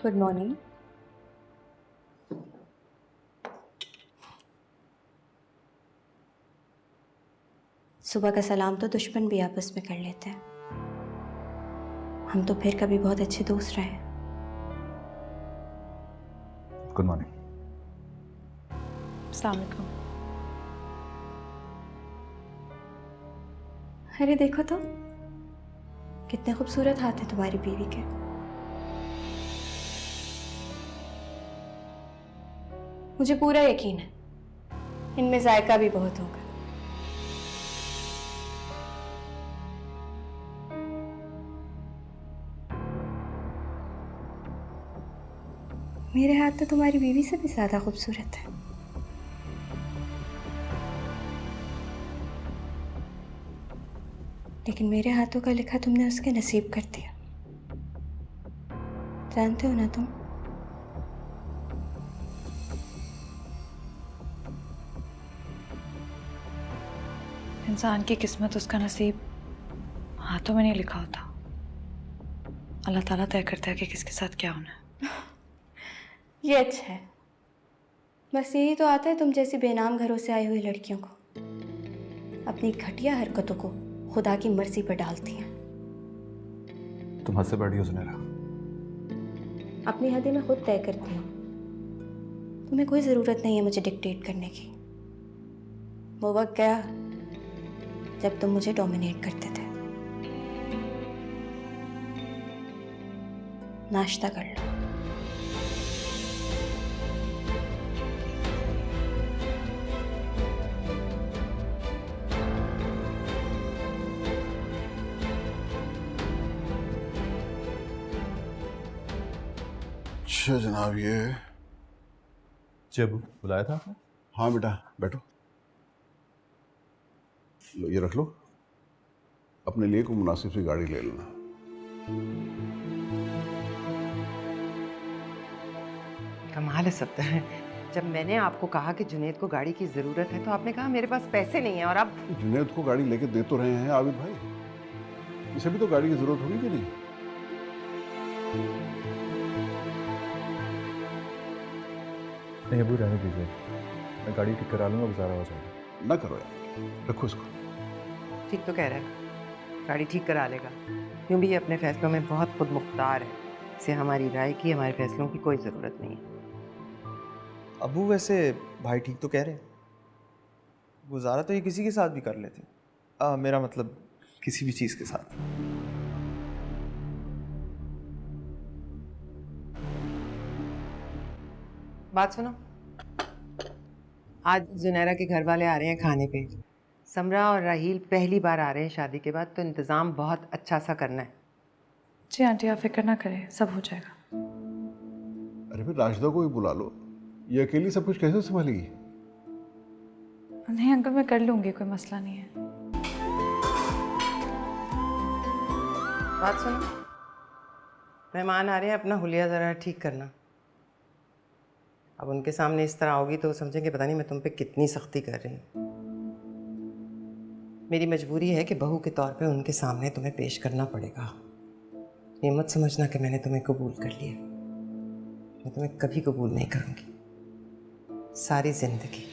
Good morning. सुबह का सलाम तो दुश्मन भी आपस में कर लेते हैं। हम तो फिर कभी बहुत अच्छे दोस्त रहे। Good morning. अस्सलाम वालेकुम। अरे देखो तो कितने खूबसूरत हाथ हैं तुम्हारी बीवी के। मुझे पूरा यकीन है इनमें जायका भी बहुत होगा। मेरे हाथ तो तुम्हारी बीवी से भी ज्यादा खूबसूरत है। लेकिन मेरे हाथों का लिखा तुमने उसके नसीब कर दिया। जानते हो ना तुम, इंसान की किस्मत, उसका नसीब हाथों में नहीं लिखा होता। अल्लाह ताला तय करता है कि किसके साथ क्या होना है। ये अच्छा है। बस यही तो आता है तुम जैसी बेनाम घरों से आई हुई लड़कियों को। अपनी घटिया हरकतों को खुदा की मर्जी पर डालती हैं। तुम हद से बढ़ी हो सुनहरा। अपनी हदें मैं खुद तय करती हूँ। तुम्हें कोई ज़रूरत नहीं है मुझे डिक्टेट करने की। वो वक्त गया जब तुम मुझे डोमिनेट करते थे। नाश्ता कर लो। अच्छा जनाब, ये जी अबू, बुलाया था आपने? हाँ बेटा बैठो। लो ये रख लो, अपने लिए कोई मुनासिब सी गाड़ी ले लेना। कमाल है सब। जब मैंने आपको कहा कि जुनैद को गाड़ी की जरूरत है तो आपने कहा मेरे पास पैसे नहीं है, और अब जुनैद को गाड़ी लेके दे तो रहे हैं आबिद भाई, इसे भी तो गाड़ी की जरूरत होगी कि नहीं? नहीं अबू, रहने दीजिए, मैं गाड़ी ठीक करा लूँगा, गुजारा हो जाएगा। ना करो यार, रखो इसको। ठीक तो कह रहा है, गाड़ी ठीक करा लेगा। यूं भी ये अपने फैसलों में बहुत खुद मुख्तार है। इसे हमारी राय की, हमारे फैसलों की कोई ज़रूरत नहीं है। अबू वैसे भाई ठीक तो कह रहे हैं, गुजारा तो ये किसी के साथ भी कर लेते। मेरा मतलब किसी भी चीज़ के साथ। बात सुनो, आज जुनैरा के घर वाले आ रहे हैं खाने पे। समरा और राहील पहली बार आ रहे हैं शादी के बाद, तो इंतज़ाम बहुत अच्छा सा करना है। जी आंटी, आप फिक्र ना करें, सब हो जाएगा। अरे फिर राशिदा को भी बुला लो, ये अकेली सब कुछ कैसे संभालेगी? नहीं अंकल, मैं कर लूँगी, कोई मसला नहीं है। बात सुनो, मेहमान आ रहे हैं, अपना हुलिया ज़रा ठीक करना। अब उनके सामने इस तरह आओगी तो वो समझेंगे पता नहीं मैं तुम पे कितनी सख्ती कर रही हूँ। मेरी मजबूरी है कि बहू के तौर पे उनके सामने तुम्हें पेश करना पड़ेगा। ये मत समझना कि मैंने तुम्हें कबूल कर लिया। मैं तुम्हें कभी कबूल नहीं करूँगी, सारी ज़िंदगी।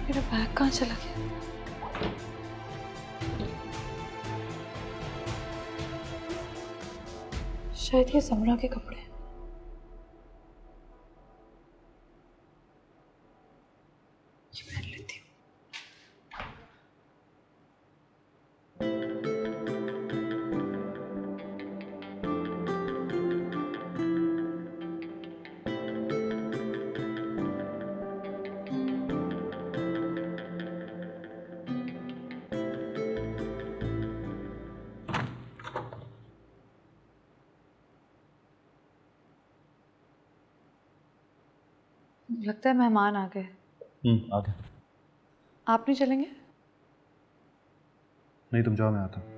मेरा बैग कहाँ चला गया? शायद ये समरा के कपड़े हैं। ये पहन लेती हूँ। लगता है मेहमान आ गए। आ गया। आप नहीं चलेंगे? नहीं, तुम जाओ, मैं आता हूँ।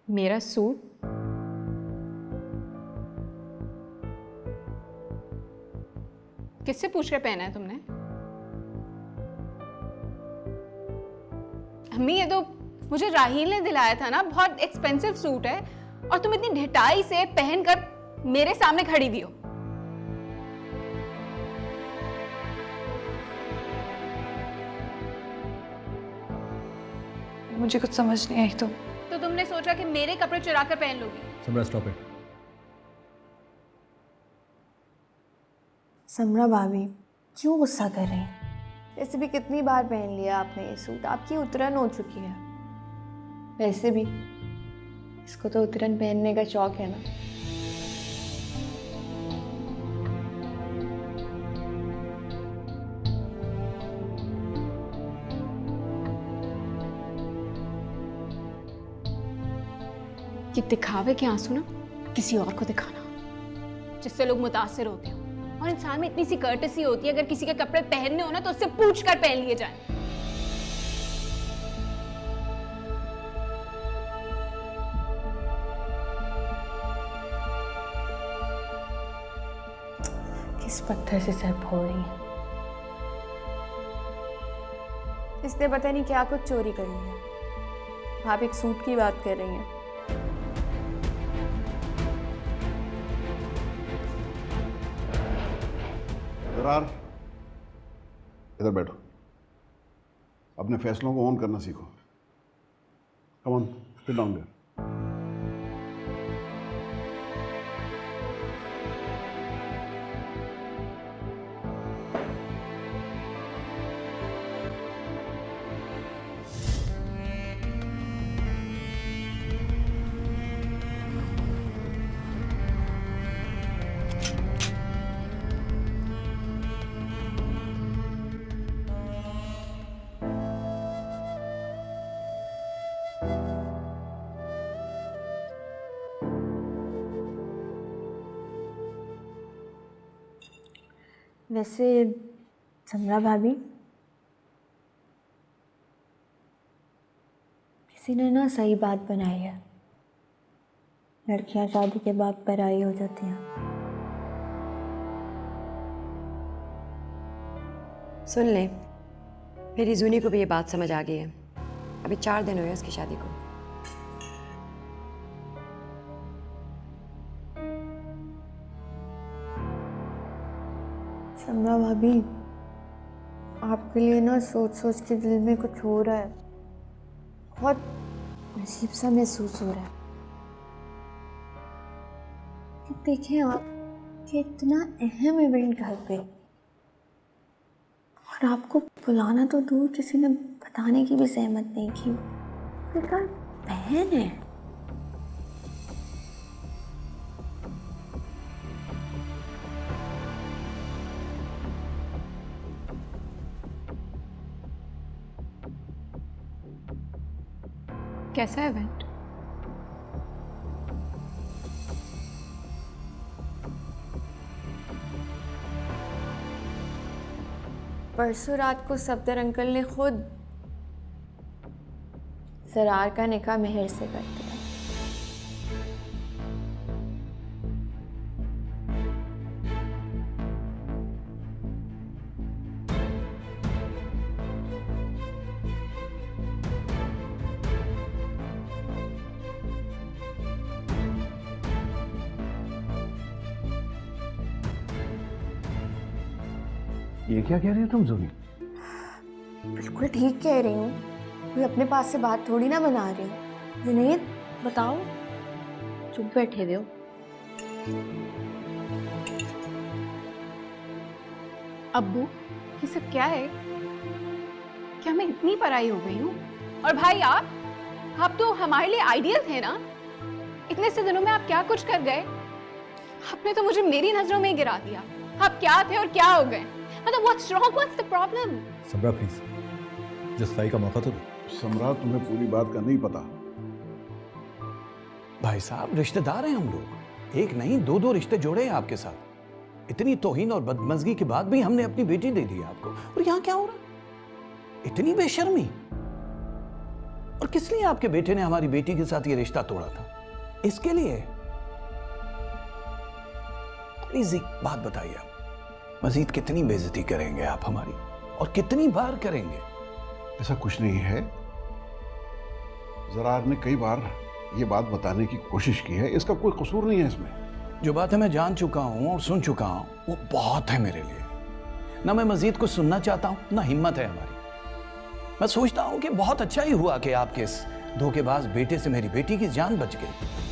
मेरा सूट? किससे पूछ कर पहना है तुमने? अम्मी, ये तो मुझे राहील ने दिलाया था ना, बहुत एक्सपेंसिव सूट है और तुम इतनी ढिठाई से पहनकर मेरे सामने खड़ी हुई हो। मुझे कुछ समझ नहीं आई। तो तुमने सोचा कि मेरे कपड़े चुरा कर पहन लोगी? समरा, स्टॉप इट। समरा भाभी क्यों गुस्सा कर रही हैं? वैसे भी कितनी बार पहन लिया आपने ये सूट, आपकी उतरन हो चुकी है। वैसे भी इसको तो उतरन पहनने का शौक है ना। कि दिखावे के आंसू ना किसी और को दिखाना, जिससे लोग मुतासिर होते हैं। और इंसान में इतनी सी कर्टसी होती है, अगर किसी के कपड़े पहनने हो ना तो उससे पूछ कर पहन लिए जाए। किस पत्थर से सर फोड़ रही है? इसने पता नहीं क्या कुछ चोरी कर लिया। आप एक सूट की बात कर रही हैं। जरार, इधर बैठो। अपने फैसलों को ऑन करना सीखो। Come on, sit down there. वैसे समरा भाभी, किसी ने ना सही बात बनाई है, लड़कियां शादी के बाद पराई हो जाती हैं। सुन ले, मेरी जूनी को भी ये बात समझ आ गई है। अभी 4 दिन हुए उसकी शादी को। समरा भाभी, आपके लिए ना सोच सोच के दिल में कुछ हो रहा है। बहुत अजीब सा महसूस हो रहा है। देखें आप कि इतना अहम इवेंट घर पे, और आपको बुलाना तो दूर, किसी ने बताने की भी सहमत नहीं की। बेकार बहन है। कैसा इवेंट? परसों रात को सफदर अंकल ने खुद जरार का निकाह मेहर से कर दिया। ये क्या कह रही हो तुम जूनी? बिल्कुल ठीक कह रही हूँ। कोई अपने पास से बात थोड़ी ना बना रही हूँ। जुनैद, बताओ। चुप बैठे हुए हो। अब्बू, ये सब क्या है? क्या मैं इतनी पराई हो गई हूँ? और भाई, आप आप तो हमारे लिए आइडियल थे ना। इतने से दिनों में आप क्या कुछ कर गए। आपने तो मुझे मेरी नजरों में ही गिरा दिया। आप क्या थे और क्या हो गए। मतलब what's wrong, what's the problem. Samra please, justify का मौका तो दो। सम्राट, तुम्हें पूरी बात का नहीं पता। भाई साहब, रिश्तेदार हैं हम लोग। एक नहीं, दो दो रिश्ते जोड़े हैं आपके साथ। इतनी तौहीन और बदमज़गी के बाद भी हमने अपनी बेटी दे दी आपको, और यहाँ क्या हो रहा? इतनी बेशर्मी। और किस लिए आपके बेटे ने हमारी बेटी के साथ ये रिश्ता तोड़ा था? इसके लिए? प्लीज एक बात बताइए, आप मजीद कितनी बेइज्जती करेंगे आप हमारी, और कितनी बार करेंगे? ऐसा कुछ नहीं है। ज़रार ने कई बार ये बात बताने की कोशिश की है, इसका कोई कसूर नहीं है इसमें। जो बातें मैं जान चुका हूं और सुन चुका हूं, वो बहुत है मेरे लिए। ना मैं मजीद कुछ सुनना चाहता हूं, ना हिम्मत है हमारी। मैं सोचता हूं कि बहुत अच्छा ही हुआ कि आपके इस धोखेबाज बेटे से मेरी बेटी की जान बच गई।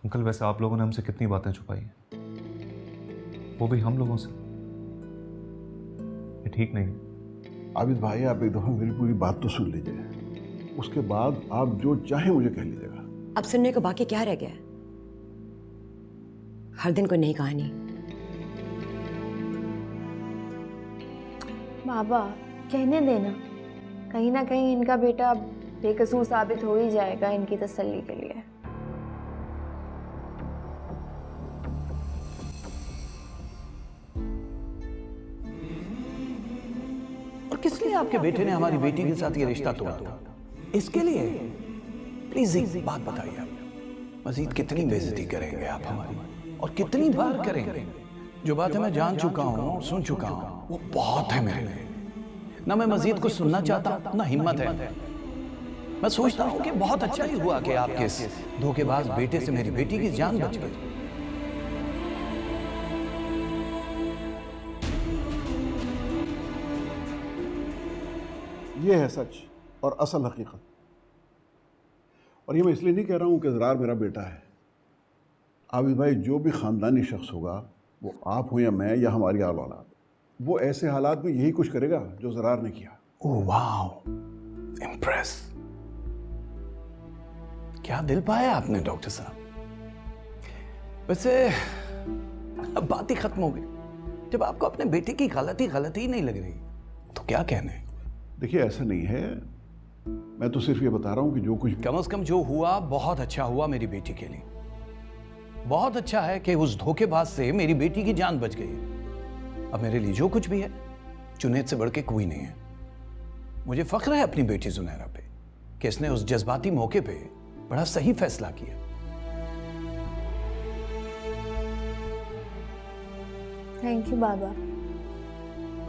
अंकल, वैसे आप लोगों ने हमसे कितनी बातें छुपाई हैं, वो भी हम लोगों से। ये ठीक नहीं है। आबिद भाई, आप एक दफ़ा मेरी पूरी बात तो सुन लीजिए, उसके बाद आप जो चाहे मुझे कह लीजिएगा। अब सुनने को बाकी क्या रह गया? हर दिन कोई नई कहानी। बाबा, कहने देना, कहीं ना कहीं इनका बेटा बेकसूर साबित हो ही जाएगा इनकी तसल्ली के लिए। और किस लिए आपके बेटे ने हमारी बेटी के साथ ये रिश्ता तोड़ा था? इसके लिए? प्लीज एक बात बताइए, आप मजीद कितनी बेइज्जती करेंगे आप हमारी, और कितनी बार करेंगे? जो बातें मैं जान चुका हूं और सुन चुका हूं, वो बहुत है मेरे लिए। ना मैं मजीद कुछ सुनना चाहता हूं, ना हिम्मत है। मैं सोचता हूं कि बहुत अच्छा ही हुआ कि आपके इस धोखेबाज बेटे से मेरी बेटी की जान बच गई। ये है सच और असल हकीकत। और ये मैं इसलिए नहीं कह रहा हूँ कि ज़रार मेरा बेटा है। आबिद भाई, जो भी ख़ानदानी शख्स होगा, वो आप हो या मैं या हमारी आल औलाद, वो ऐसे हालात में यही कुछ करेगा जो ज़रार ने किया। Oh wow, impress. क्या दिल पाया आपने डॉक्टर साहब। वैसे अब बात ही खत्म हो गई। जब आपको अपने बेटे की गलती ही नहीं लग रही, तो क्या कहने। देखिए, ऐसा नहीं है, मैं तो सिर्फ ये बता रहा हूँ कि जो कुछ कम से कम जो हुआ बहुत अच्छा हुआ मेरी बेटी के लिए। बहुत अच्छा है कि उस धोखेबाज से मेरी बेटी की जान बच गई। अब मेरे लिए जो कुछ भी है, जुनैद से बढ़ के कोई नहीं है। मुझे फख्र है अपनी बेटी जुनैरा पे कि इसने उस जज्बाती मौके पे बड़ा सही फैसला किया। Thank you Baba.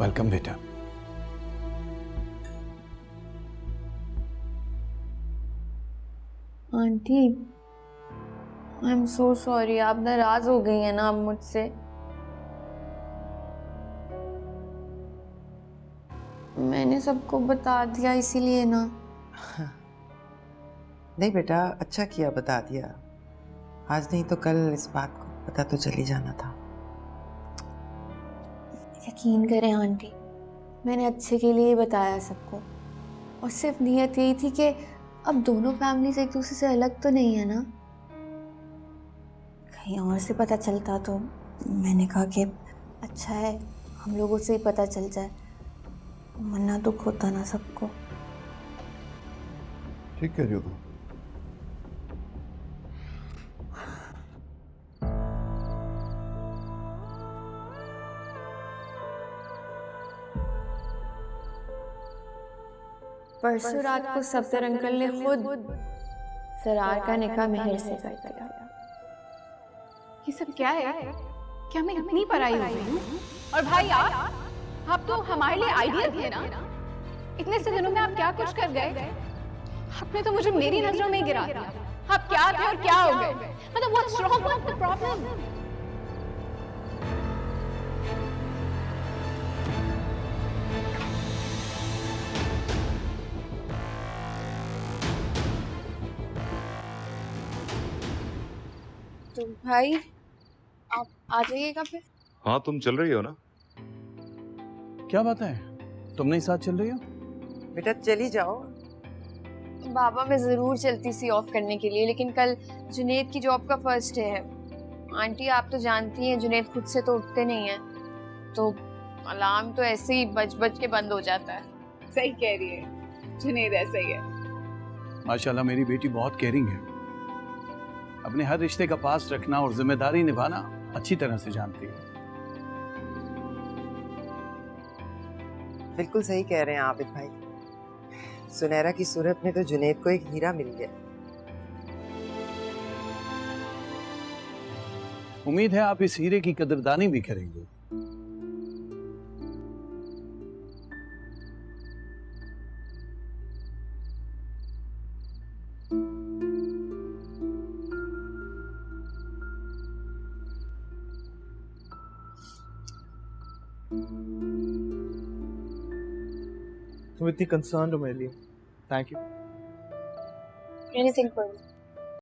वेलकम बेटा। Aunty, I am so sorry. आप नाराज हो गई हैं ना अब मुझसे। मैंने सबको बता दिया इसीलिए ना। नहीं बेटा, अच्छा किया बता दिया। आज नहीं तो कल इस बात को पता तो चल ही जाना था। यकीन करें आंटी, मैंने अच्छे के लिए ही बताया सबको, और सिर्फ नीयत यही थी कि अब दोनों फैमिलीज एक दूसरे से अलग तो नहीं है ना। कहीं और से पता चलता तो मैंने कहा कि अच्छा है हम लोगों से ही पता चल जाए, वरना दुख होता ना सबको। ठीक कह रही हो तुम। परसों रात को सफदर अंकल ने खुद ज़रार का निकाह मेहर से कर दिया। ये सब क्या है? क्या मैं इतनी पराई हो गई हूँ? और भाई, आप तो हमारे लिए आइडियल थे ना। इतने से दिनों में आप क्या कुछ कर गए। आपने तो मुझे मेरी नजरों में ही गिरा दिया। आप क्या थे और क्या हो गए। मतलब what's wrong, what's the problem. तो भाई आप आ जाइएगा फिर। हाँ तुम चल रही हो ना? क्या बात है, तुम नहीं साथ चल रही हो? बेटा चली जाओ। बाबा मैं ज़रूर चलती सी ऑफ करने के लिए, लेकिन कल जुनेद की जॉब का फर्स्ट डे है। आंटी आप तो जानती हैं जुनेद खुद से तो उठते नहीं हैं, तो अलार्म तो ऐसे ही बज बज के बंद हो जाता है। सही कह रही है, जुनेद ऐसा ही है। माशाल्लाह मेरी बेटी बहुत केयरिंग है, अपने हर रिश्ते का पास रखना और जिम्मेदारी निभाना अच्छी तरह से जानती है। बिल्कुल सही कह रहे हैं आबिद भाई, सुनहरा की सूरत में तो जुनेद को एक हीरा मिल गया। उम्मीद है आप इस हीरे की कदरदानी भी करेंगे। तुम इतनी कंसर्न हो मेरे लिए, thank you. Anything for you.